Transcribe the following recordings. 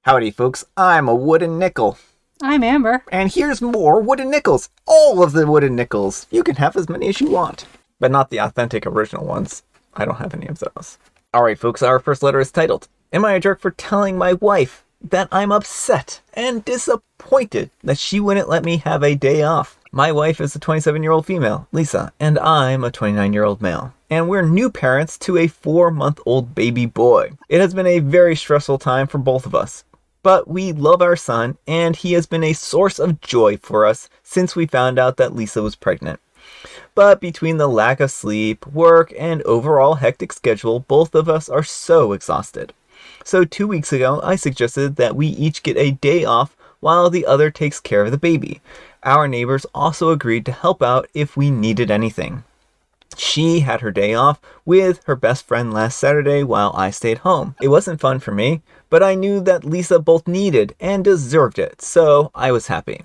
Howdy, folks. I'm a wooden nickel. I'm Amber. And here's more wooden nickels. All of the wooden nickels. You can have as many as you want. But not the authentic original ones. I don't have any of those. Alright, folks, our first letter is titled, Am I a jerk for telling my wife that I'm upset and disappointed that she wouldn't let me have a day off? My wife is a 27-year-old female, Lisa, and I'm a 29-year-old male. And we're new parents to a 4-month-old baby boy. It has been a very stressful time for both of us. But we love our son, and he has been a source of joy for us since we found out that Lisa was pregnant. But between the lack of sleep, work, and overall hectic schedule, both of us are so exhausted. So 2 weeks ago, I suggested that we each get a day off while the other takes care of the baby. Our neighbors also agreed to help out if we needed anything. She had her day off with her best friend last Saturday while I stayed home. It wasn't fun for me, but I knew that Lisa both needed and deserved it, so I was happy.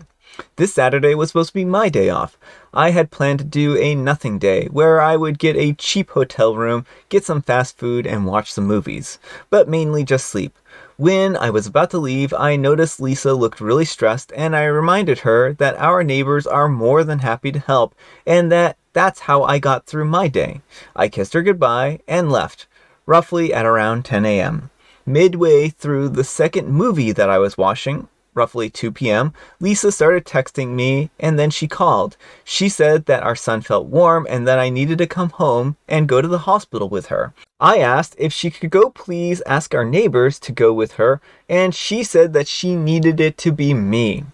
This Saturday was supposed to be my day off. I had planned to do a nothing day where I would get a cheap hotel room, get some fast food, and watch some movies, but mainly just sleep. When I was about to leave, I noticed Lisa looked really stressed, and I reminded her that our neighbors are more than happy to help, and that's how I got through my day. I kissed her goodbye and left, roughly at around 10 a.m. Midway through the second movie that I was watching, roughly 2 p.m., Lisa started texting me, and then she called. She said that our son felt warm and that I needed to come home and go to the hospital with her. I asked if she could go please ask our neighbors to go with her, and she said that she needed it to be me.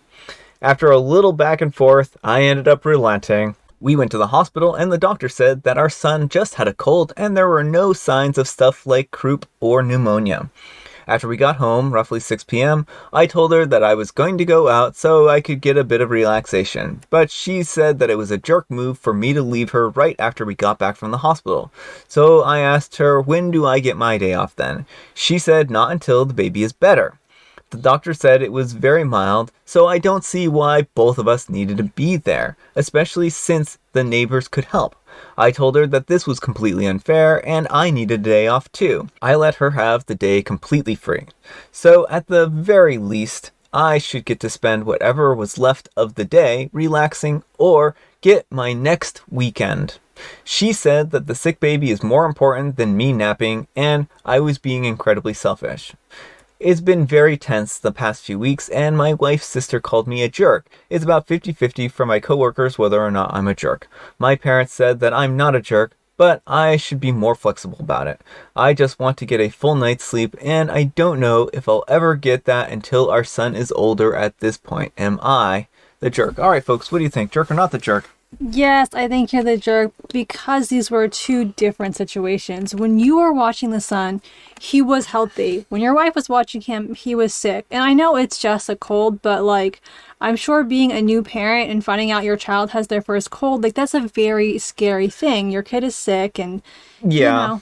After a little back and forth, I ended up relenting. We went to the hospital, and the doctor said that our son just had a cold and there were no signs of stuff like croup or pneumonia. After we got home, roughly 6 p.m., I told her that I was going to go out so I could get a bit of relaxation, but she said that it was a jerk move for me to leave her right after we got back from the hospital. So I asked her, when do I get my day off then? She said not until the baby is better. The doctor said it was very mild, so I don't see why both of us needed to be there, especially since the neighbors could help. I told her that this was completely unfair and I needed a day off too. I let her have the day completely free. So at the very least, I should get to spend whatever was left of the day relaxing or get my next weekend. She said that the sick baby is more important than me napping, and I was being incredibly selfish. It's been very tense the past few weeks, and my wife's sister called me a jerk. It's about 50-50 for my coworkers whether or not I'm a jerk. My parents said that I'm not a jerk, but I should be more flexible about it. I just want to get a full night's sleep, and I don't know if I'll ever get that until our son is older at this point. Am I the jerk? Alright, folks, what do you think? Jerk or not the jerk? Yes, I think you're the jerk because these were two different situations. When you were watching the son, he was healthy. When your wife was watching him, he was sick. And I know it's just a cold, but I'm sure being a new parent and finding out your child has their first cold, that's a very scary thing. Your kid is sick and Yeah.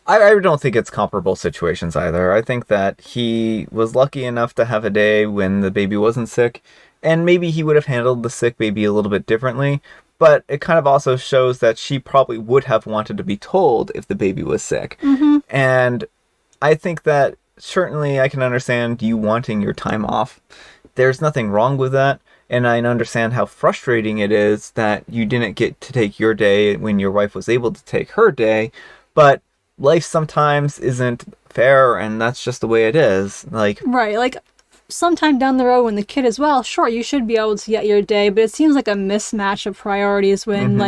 I don't think it's comparable situations either. I think that he was lucky enough to have a day when the baby wasn't sick, and maybe he would have handled the sick baby a little bit differently, but it kind of also shows that she probably would have wanted to be told if the baby was sick. Mm-hmm. And I think that certainly I can understand you wanting your time off. There's nothing wrong with that, and I understand how frustrating it is that you didn't get to take your day when your wife was able to take her day, but life sometimes isn't fair, and that's just the way it is. Right, sometime down the road when the kid is well, sure, you should be able to get your day, but it seems like a mismatch of priorities when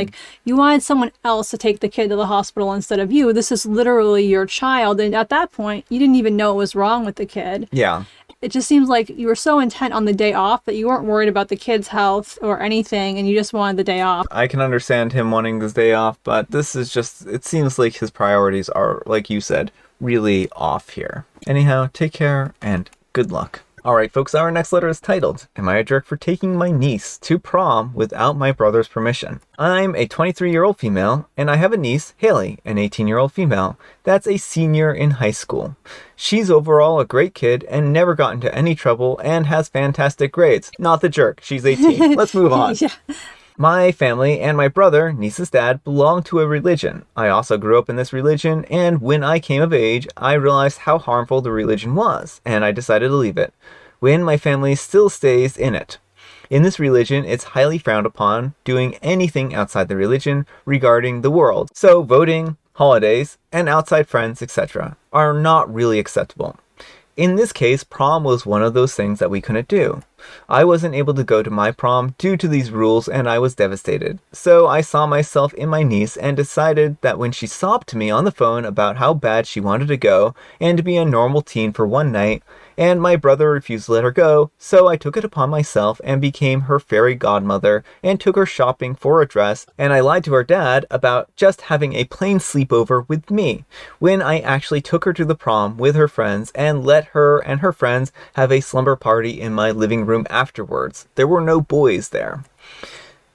you wanted someone else to take the kid to the hospital instead of you. This is literally your child, and at that point you didn't even know what was wrong with the kid. Yeah. It just seems like you were so intent on the day off that you weren't worried about the kid's health or anything, and you just wanted the day off. I can understand him wanting this day off, but this is just, it seems like his priorities are, like you said, really off here. Anyhow, take care and good luck. Alright folks, our next letter is titled, Am I a jerk for taking my niece to prom without my brother's permission? I'm a 23-year-old female, and I have a niece, Haley, an 18-year-old female, that's a senior in high school. She's overall a great kid and never got into any trouble and has fantastic grades. Not the jerk, she's 18. Let's move on. Yeah. My family and my brother, niece's dad, belong to a religion. I also grew up in this religion, and when I came of age, I realized how harmful the religion was, and I decided to leave it, when my family still stays in it. In this religion, it's highly frowned upon doing anything outside the religion regarding the world. So voting, holidays, and outside friends, etc., are not really acceptable. In this case, prom was one of those things that we couldn't do. I wasn't able to go to my prom due to these rules, and I was devastated. So I saw myself in my niece and decided that when she sobbed to me on the phone about how bad she wanted to go and to be a normal teen for one night, and my brother refused to let her go, so I took it upon myself and became her fairy godmother and took her shopping for a dress, and I lied to her dad about just having a plain sleepover with me, when I actually took her to the prom with her friends and let her and her friends have a slumber party in my living room afterwards. There were no boys there.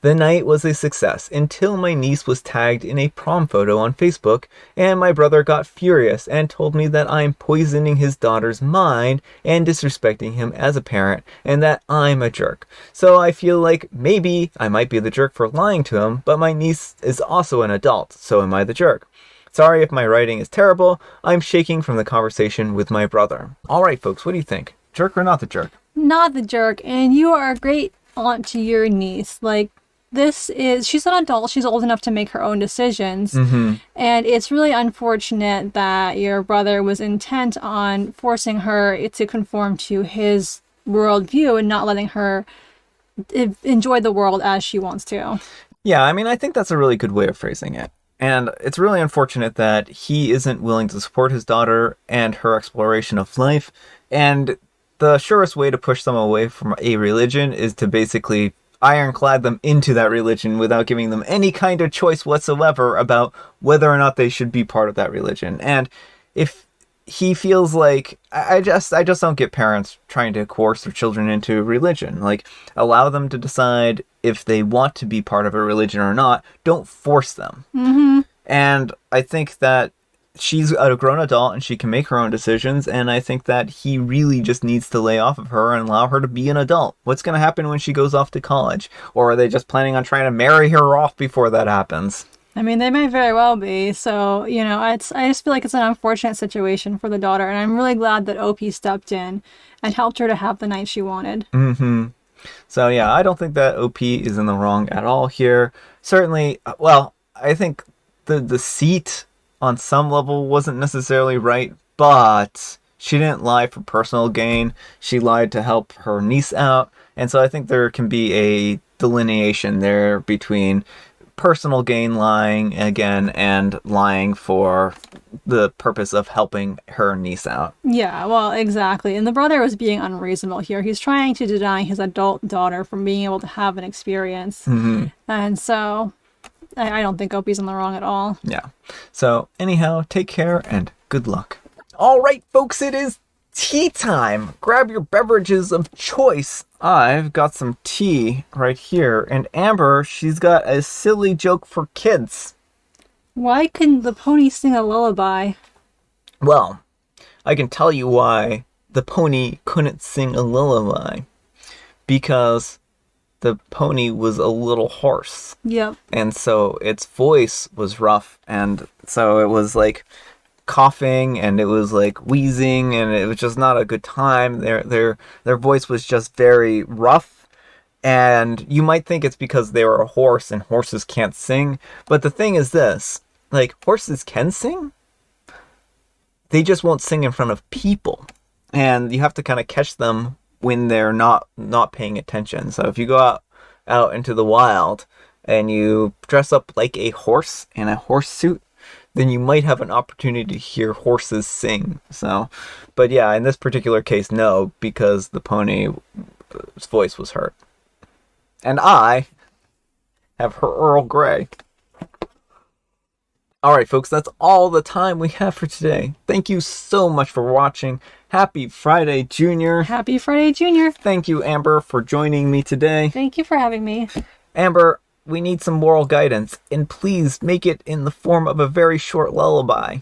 The night was a success until my niece was tagged in a prom photo on Facebook, and my brother got furious and told me that I'm poisoning his daughter's mind and disrespecting him as a parent, and that I'm a jerk. So I feel like maybe I might be the jerk for lying to him, but my niece is also an adult, so am I the jerk? Sorry if my writing is terrible. I'm shaking from the conversation with my brother. Alright folks, what do you think? Jerk or not the jerk? Not the jerk, and you are a great aunt to your niece. Like, she's an adult, she's old enough to make her own decisions, and it's really unfortunate that your brother was intent on forcing her to conform to his worldview and not letting her enjoy the world as she wants to. Yeah, I mean, I think that's a really good way of phrasing it. And it's really unfortunate that he isn't willing to support his daughter and her exploration of life, and the surest way to push them away from a religion is to basically ironclad them into that religion without giving them any kind of choice whatsoever about whether or not they should be part of that religion. And if he feels like, I just don't get parents trying to coerce their children into religion. Like, allow them to decide if they want to be part of a religion or not. Don't force them. And I think that she's a grown adult and she can make her own decisions, and I think that he really just needs to lay off of her and allow her to be an adult. What's going to happen when she goes off to college? Or are they just planning on trying to marry her off before that happens? I mean, they may very well be. So, I just feel like it's an unfortunate situation for the daughter, and I'm really glad that OP stepped in and helped her to have the night she wanted. So yeah, I don't think that OP is in the wrong at all here. Certainly, well, I think the seat on some level wasn't necessarily right, but she didn't lie for personal gain. She lied to help her niece out. And so I think there can be a delineation there between personal gain lying again and lying for the purpose of helping her niece out. Yeah, well, exactly. And the brother was being unreasonable here. He's trying to deny his adult daughter from being able to have an experience. And so I don't think Opie's in the wrong at all. Yeah. So anyhow, take care and good luck. All right, folks, it is tea time. Grab your beverages of choice. I've got some tea right here, and Amber, she's got a silly joke for kids. Why couldn't the pony sing a lullaby? Well, I can tell you why the pony couldn't sing a lullaby. Because the pony was a little hoarse. Yep. And so its voice was rough, and so it was like coughing and it was like wheezing, and it was just not a good time. Their voice was just very rough, and you might think it's because they were a horse and horses can't sing, but the thing is this, like, horses can sing, they just won't sing in front of people, and you have to kind of catch them when they're not paying attention. So if you go out into the wild and you dress up like a horse in a horse suit, then you might have an opportunity to hear horses sing. So, but yeah, in this particular case, no, because the pony's voice was hurt. And I have her Earl Grey. Alright, folks, that's all the time we have for today. Thank you so much for watching. Happy Friday, Junior. Happy Friday, Junior. Thank you, Amber, for joining me today. Thank you for having me. Amber, we need some moral guidance, and please make it in the form of a very short lullaby.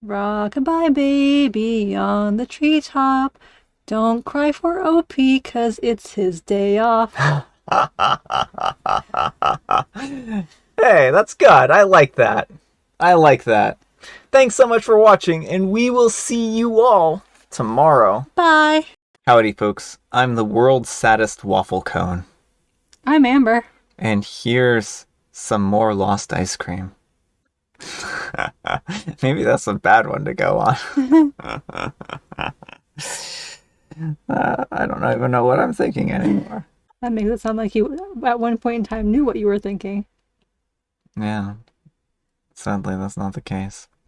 Rock-a-bye baby on the treetop, Don't cry for OP, 'cause it's his day off. Hey, that's good. I like that. I like that. Thanks so much for watching, and we will see you all tomorrow. Bye. Howdy, folks. I'm the world's saddest waffle cone. I'm Amber. And here's some more lost ice cream. Maybe that's a bad one to go on. I don't even know what I'm thinking anymore. That makes it sound like you, at one point in time, knew what you were thinking. Yeah. Sadly, that's not the case.